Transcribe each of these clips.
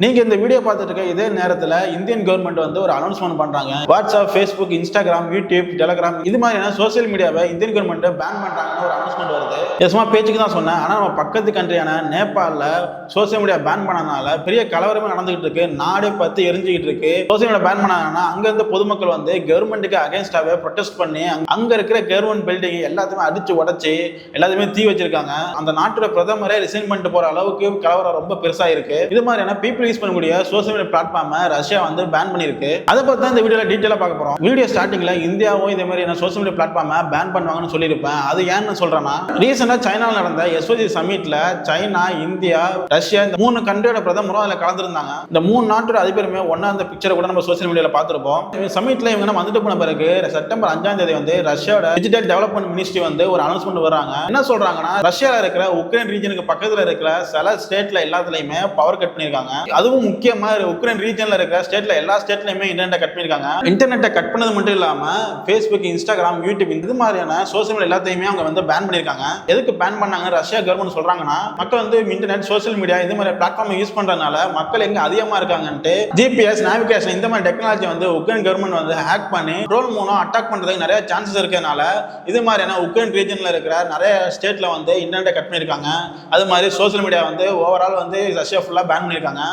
நீங்க இந்த வீடியோ பார்த்துட்டு இருக்க இதே நேரத்தில் இந்தியன் கவர்மெண்ட் வந்து ஒரு அனௌன்ஸ்மெண்ட் பண்றாங்க. WhatsApp, Facebook, Instagram, YouTube, Telegram இது மாதிரியான சோசியல் மீடியாவை இந்தியன் கவர்மெண்ட் பேன் பண்றாங்கன்னு ஒரு அனௌன்ஸ்மெண்ட் வருது. சும்மா பேச்சுக்கு தான் சொன்னேன். ஆனா நம்ம பக்கத்து கண்ட்ரியான நேபாளில் சோசியல் மீடியா பேன் பண்ணனால பெரிய கலவரமே நடந்துகிட்டு இருக்கு. நாடே பத்தி எரிஞ்சுக்கிட்டு இருக்கு. சோசியல் மீடியா பேன் பண்ணாங்கன்னா அங்க இருந்த பொதுமக்கள் வந்து கவர்மெண்ட்டுக்கு அகைன்ஸ்டாவே ப்ரொடெஸ்ட் பண்ணி அங்க இருக்கிற கவர்மெண்ட் பில்டிங் எல்லாத்தையுமே அடிச்சு உடைச்சு எல்லாத்தையுமே தீ வச்சிருக்காங்க. அந்த நாட்டோட பிரதமரே ரிசைன் பண்ணிட்டு போற அளவுக்கு கலவரம் ரொம்ப பெருசா இருக்கு. இது மாதிரியான பீப்புள் யூஸ் பண்ணக்கூடிய சோசியல் மீடியா பிளாட்ஃபார்மை ரஷ்யா வந்து பேன் பண்ணிருக்கு. அதை பத்தி தான் இந்த வீடியோல டீடைலா பார்க்க போறோம். வீடியோ ஸ்டார்டிங்ல இந்தியாவும் இதே மாதிரி சோசியல் மீடியா பிளாட்ஃபார்மை பேன் பண்ணுவாங்கன்னு சொல்லியிருப்பேன். அது ஏன்னு சொல்றேன்னா, ரீசெண்டா சைனாவில் நடந்த SOG சமிட்ல சைனா, இந்தியா, ரஷ்யா இந்த 3 கண்ட்ரியோட பிரதமரும் அதுல கலந்துருந்தாங்க. இந்த 3 நாட்டோட அதிபருமே ஒன்னா அந்த பிக்சரை கூட நம்ம சோசியல் மீடியால பார்த்திருப்போம். சமிட்ல இவங்க வந்துட்டு போன பிறகு செப்டம்பர் 5ஆம் தேதி வந்து ரஷ்யாவோட டிஜிட்டல் டெவலப்மெண்ட் மினிஸ்ட்ரி வந்து ஒரு அனௌன்ஸ்மெண்ட் வராங்க. என்ன சொல்றாங்கன்னா, ரஷ்யால இருக்கிற உக்ரைன் ரீஜனுக்கு பக்கத்துல இருக்கிற சில ஸ்டேட்ல எல்லாத்துலயுமே பவர் கட் பண்ணிருக்காங்க. அதுவும் முக்கியமா உக்ரைன் ரீஜன்ல இருக்கிற ஸ்டேட்ல எல்லா ஸ்டேட்லயுமே இன்டர்நெட் கட் பண்ணிருக்காங்க. இன்டர்நெட்டை கட் பண்ணது மட்டும் இல்லாம Facebook, இன்ஸ்டாகிராம், யூடியூப் இது மாதிரியான சோசியல் மீடியா எல்லாத்தையுமே அவங்க வந்து பேன் பண்ணிருக்காங்க. எதுக்கு பேன் பண்ணாங்க ரஷ்யா கவர்மெண்ட் சொல்றாங்கன்னா, மக்கள் வந்து இன்டர்நெட், சோசியல் மீடியா இது மாதிரி பிளாட்ஃபார்ம் யூஸ் பண்றதுனால மக்கள் எங்க அதிகமா இருக்காங்கன்ட்டு GPS, நேவிகேஷன் இந்த மாதிரி டெக்னாலஜி வந்து உக்ரைன் கவர்மெண்ட் வந்து ஹேக் பண்ணி ட்ரோன் மூலம் அட்டாக் பண்றதுக்கு நிறைய சான்சஸ் இருக்கனால இது மாதிரியான உக்ரைன் ரீஜன்ல இருக்கிற நிறைய ஸ்டேட்ல வந்து இன்டர்நெட்டை கட் பண்ணிருக்காங்க. அது மாதிரி சோசியல் மீடியா வந்து ஓவரால் வந்து ரஷ்யா ஃபுல்லா பேன் பண்ணிருக்காங்க.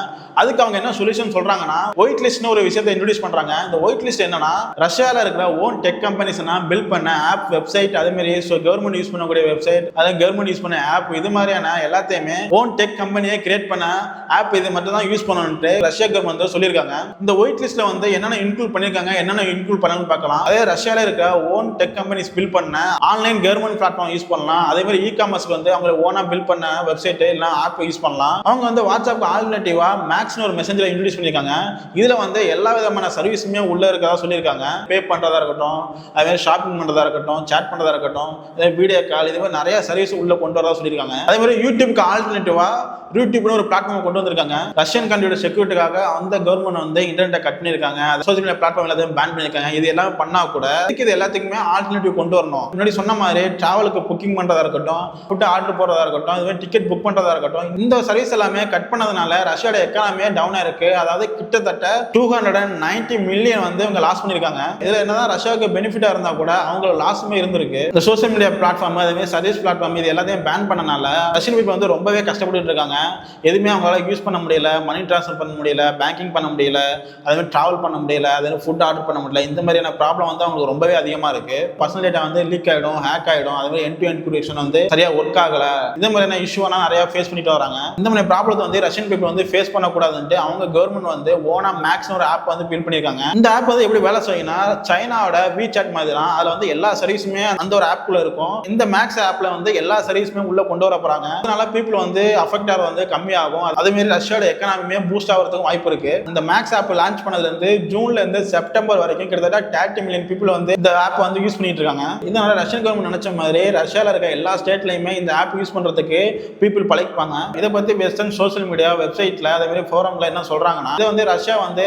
அதுக்கு அவங்க என்ன சொல்யூஷன் சொல்றாங்கன்னா, ஒயிட் லிஸ்ட்னு ஒரு விஷயத்தை இன்ட்ரோடியூஸ் பண்றாங்க. இந்த ஒயிட் லிஸ்ட் என்னன்னா, ரஷ்யால இருக்கிற ஓன் டெக் கம்பெனிஸ் பில்ட் பண்ண ஆப், வெப்சைட், அதே மாதிரி கவர்மெண்ட் யூஸ் பண்ணக்கூடிய வெப்சைட், அதே கவர்மெண்ட் யூஸ் பண்ண ஆப் இது மாதிரியான எல்லாத்தையுமே ஓன் டெக் கம்பெனியை கிரியேட் பண்ண ஆப் இது மட்டும் தான் யூஸ் பண்ணணும்னு ரஷ்யா கவர்மெண்ட் சொல்லியிருக்காங்க. இந்த ஒயிட் லிஸ்ட்ல வந்து என்னென்ன இன்க்ளூட் பண்ணிருக்காங்க, என்னென்ன இன்க்ளூட் பண்ணணும்னு பார்க்கலாம். அதே ரஷ்யால இருக்கிற ஓன் டெக் கம்பெனிஸ் பில்ட் பண்ண ஆன்லைன் கவர்மெண்ட் பிளாட்ஃபார்ம் யூஸ் பண்ணலாம். அதே மாதிரி இ-காமர்ஸ்க்கு வந்து அவங்க ஓனா பில்ட் பண்ண வெப்சைட் இல்ல ஆப் யூஸ் பண்ணலாம். அவங்க வந்து வாட்ஸ்அப் ஆல்டர்னேட்டிவா மேக்ஸ்னு ஒரு மெசேஜ்ல இன்ட்ரோடியூஸ் பண்ணிருக்காங்க. இதுல வந்து எல்லா விதமான சர்வீஸுமே உள்ள இருக்கதா சொல்லியிருக்காங்க. பே பண்றதா இருக்கட்டும், அதே மாதிரி ஷாப்பிங் பண்றதா இருக்கட்டும், சாட் பண்றதா இருக்கட்டும், வீடியோ கால் இது மாதிரி நிறைய சர்வீஸ் உள்ள கொண்டு வரதா சொல்லியிருக்காங்க. அதே மாதிரி யூடியூப்க்கு ஆல்டர்னேட்டிவா யூடியூப்னு ஒரு பிளாட்ஃபார்ம் கொண்டு வந்திருக்காங்க. ரஷ்யன் கண்ட்ரியோட செக்யூரிட்டிக்காக அந்த கவர்மெண்ட் வந்து இன்டர்நெட்டை கட் பண்ணிருக்காங்க. சோசியல் மீடியா பிளாட்ஃபார்ம் எல்லாத்தையும் பேன் பண்ணிருக்காங்க. இது எல்லாம் பண்ணா கூட இது எல்லாத்துக்குமே ஆல்டர்னேட்டிவ் கொண்டு வரணும். முன்னாடி சொன்ன மாதிரி டிராவலுக்கு புக்கிங் பண்றதா இருக்கட்டும், ஃபுட் ஆர்டர் போடுறதா இருக்கட்டும், இது மாதிரி டிக்கெட் புக் பண்றதா இருக்கட்டும், இந்த சர்வீஸ் எல்லாமே கட் பண்ணதுனால ரஷ்யாவோட எக்கானமியே டவுன் ஆயிருக்கு. அதாவது கிட்டத்தட்ட 290 மில்லியன் வந்து இவங்க லாஸ் பண்ணிருக்காங்க. இதுல என்னதான் ரஷ்யாவுக்கு பெனிஃபிட்டா இருந்தா கூட அவங்களுக்கு லாஸுமே இருந்திருக்கு. இந்த சோசியல் மீடியா பிளாட்ஃபார்ம், அதே மாதிரி சர்வீஸ் பிளாட்ஃபார்ம் இது எல்லாத்தையும் பேன் பண்ணனால ரஷ்யன் பீப்புள் வந்து ரொம்பவே கஷ்டப்பட்டு இருக்காங்க. எதுவுமே அவங்களால யூஸ் பண்ண முடியல, மணி டிரான்ஸ்ஃபர் பண்ண முடியல, பேங்கிங் பண்ண முடியல, அதே மாதிரி டிராவல் பண்ண முடியல, அதே மாதிரி ஃபுட் ஆர்டர் பண்ண முடியல. இந்த மாதிரியான ப்ராப்ளம் வந்து அவங்களுக்கு ரொம்பவே அதிகமா இருக்கு. பர்சனல் டேட்டா வந்து லீக் ஆயிடும், ஹேக் ஆயிடும், அதே மாதிரி end-to-end encryption வந்து சரியா ஒர்க் ஆகல. இந்த மாதிரியான இஷ்யூலாம் நிறைய ஃபேஸ் பண்ணிட்டு வராங்க. இந்த மாதிரி ப்ராப்ளத்தை வந்து ரஷ்யன் பீப்புள் வந்து ஃபேஸ் பண்ணக்கூடாதுன்ட்டு அவங்க கவர்மெண்ட் வந்து ஓனா மேக்ஸ்னு ஒரு ஆப் வந்து பில்ட் பண்ணிருக்காங்க. இந்த ஆப் வந்து எப்படி வேலை செய்யும்னா, சைனாவோட WeChat மாதிரி தான். அதுல வந்து எல்லா சர்வீஸுமே அந்த ஒரு ஆப்குள்ள இருக்கும். இந்த மேக்ஸ் ஆப்ல வந்து எல்லா சர்வீஸுமே உள்ள கொண்டு வர போறாங்க. அதனால பீப்புள் வந்து அஃபெக்ட் ஆகிறது வந்து கம்மியாகும். அதே மாதிரி ரஷ்யாவோட எக்கானமியே பூஸ்ட் ஆகிறதுக்கு வாய்ப்பு இருக்கு. இந்த மேக்ஸ் ஆப் லான்ச் பண்ணதுல இருந்து ஜூன்ல இருந்து செப்டம்பர் வரைக்கும் கிட்டத்தட்ட 30 மில்லியன் பீப்புள் வந்து இந்த ஆப் வந்து யூஸ் பண்ணிட்டு இருக்காங்க. இதனால ரஷ்யன் கவர்மெண்ட் நினைச்ச மாதிரி ரஷ்யால இருக்க எல்லா ஸ்டேட்லயுமே இந்த ஆப் யூஸ் பண்றதுக்கு பீப்புள் பழகிப்பாங்க. இதை பத்தி வெஸ்டர்ன் சோசியல் மீடியா வெப்சைட்ல அதே மாதிரி ஃபோரம்ல என்ன சொல்றாங்கன்னா, இது வந்து ரஷ்யா வந்து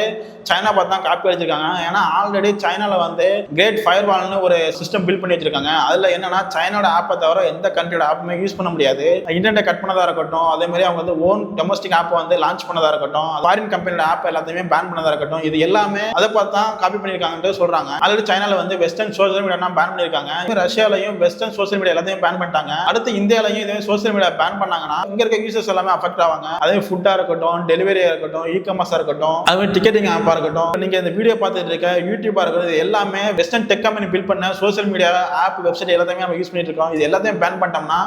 சைனா பார்த்து தான் காப்பி அடிச்சிருக்காங்க. ஏன்னா ஆல்ரெடி சைனால வந்து கிரேட் ஃபயர்வால்னு ஒரு சிஸ்டம் பில்ட் பண்ணி வச்சிருக்காங்க. அதுல என்னன்னா, சைனாவோட ஆப்பை தவிர எந்த கண்ட்ரியோட ஆப்புமே யூஸ் பண்ண முடியாது. இன்டர்நெட் கட் பண்ணதா இருக்கட்டும், அதே மாதிரி அவங்க வந்து ஓன் டொமஸ்டிக் ஆப் வந்து லான்ச் பண்ணதா இருக்கட்டும், ஃபாரின் கம்பெனியோட ஆப் எல்லாத்தையுமே பேன் பண்ணதா இருக்கட்டும், இது எல்லாமே அதை பார்த்து தான் காப்பி பண்ணிருக்காங்கன்னு சொல்றாங்க. ஆல்ரெடி சைனால வந்து வெஸ்டர்ன் சோசியல் மீடியா பேன் பண்ணிருக்காங்க. ரஷ்யாலையும் வெஸ்டர்ன் சோசியல் மீடியா எல்லாத்தையும் பேன் பண்ணிட்டாங்க. அடுத்து இந்தியாலையும் இதே சோசியல் மீடியா பேன் பண்ணாங்கன்னா இங்க இருக்க யூசர்ஸ் எல்லாமே அஃபெக்ட் ஆவாங்க. அதே ஃபுட்டா இருக்கட்டும், டெலிவரியா இருக்கட்டும், இ-காமர்ஸா இருக்கட்டும், அதே மாதிரி டிக்கெட்டிங் ஆப்பா இருக்கட்டும், நீங்க இந்த வீடியோ பார்த்துட்டு இருக்க யூடியூபா இருக்கட்டும், இது எல்லாமே வெஸ்டர்ன் டெக் கம்பெனி பில்ட் பண்ண சோசியல் மீடியா ஆப், வெப்சைட் எல்லாத்தையுமே நம்ம யூஸ் பண்ணிட்டு இருக்கோம். இது எல்லாத்தையும் பேன் பண்ணிட்டோம்னா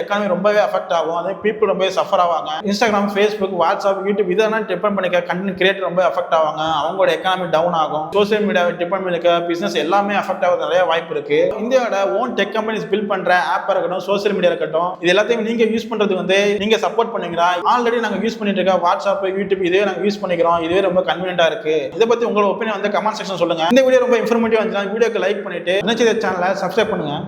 எக்கானமி ரொம்பவே அஃபெக்ட் ஆகும். அதே பீப்புள் ரொம்பவே சஃபர் ஆவாங்க. இன்ஸ்டாகிராம், ஃபேஸ்புக், வாட்ஸ்அப், யூடியூப் இதெல்லாம் டிபெண்ட் பண்ணிக்க கண்டென்ட் கிரியேட்டர் ரொம்ப அஃபெக்ட் ஆவாங்க. அவங்களோட எக்கானமி டவுன் ஆகும். சோசியல் மீடியா டிபெண்ட் பண்ணிக்க பிசினஸ் எல்லாமே அஃபெக்ட் ஆக நிறைய வாய்ப்பு இருக்கு. இந்தியாவோட ஓன் டெக் கம்பெனிஸ் பில்ட் பண்ற ஆப் இருக்கட்டும், சோசியல் மீடியா இருக்கட்டும், இது எல்லாத்தையும் நீங்க யூஸ் பண்றது வந்து நீங்க சப்போர்ட் பண்ணுவீங்களா? ஆல்ரெடி நாங்க யூஸ் பண்ணிட்டு இருக்க வாட்ஸ்அப், யூடியூப் இதே நாங்க யூஸ் பண்ணிக்கிறோம், இதுவே ரொம்ப கன்வீனியன்ட்டா இருக்கு. இதை பத்தி உங்களோட ஒப்பீனியன் வந்து கமெண்ட் செக்ஷன் சொல்லுங்க. இந்த வீடியோ ரொம்ப இன்ஃபர்மேட்டிவா இருந்துச்சுன்னா வீடியோக்கு லைக் பண்ணிட்டு சேனலை சப்ஸ்கிரைப் பண்ணுங்க.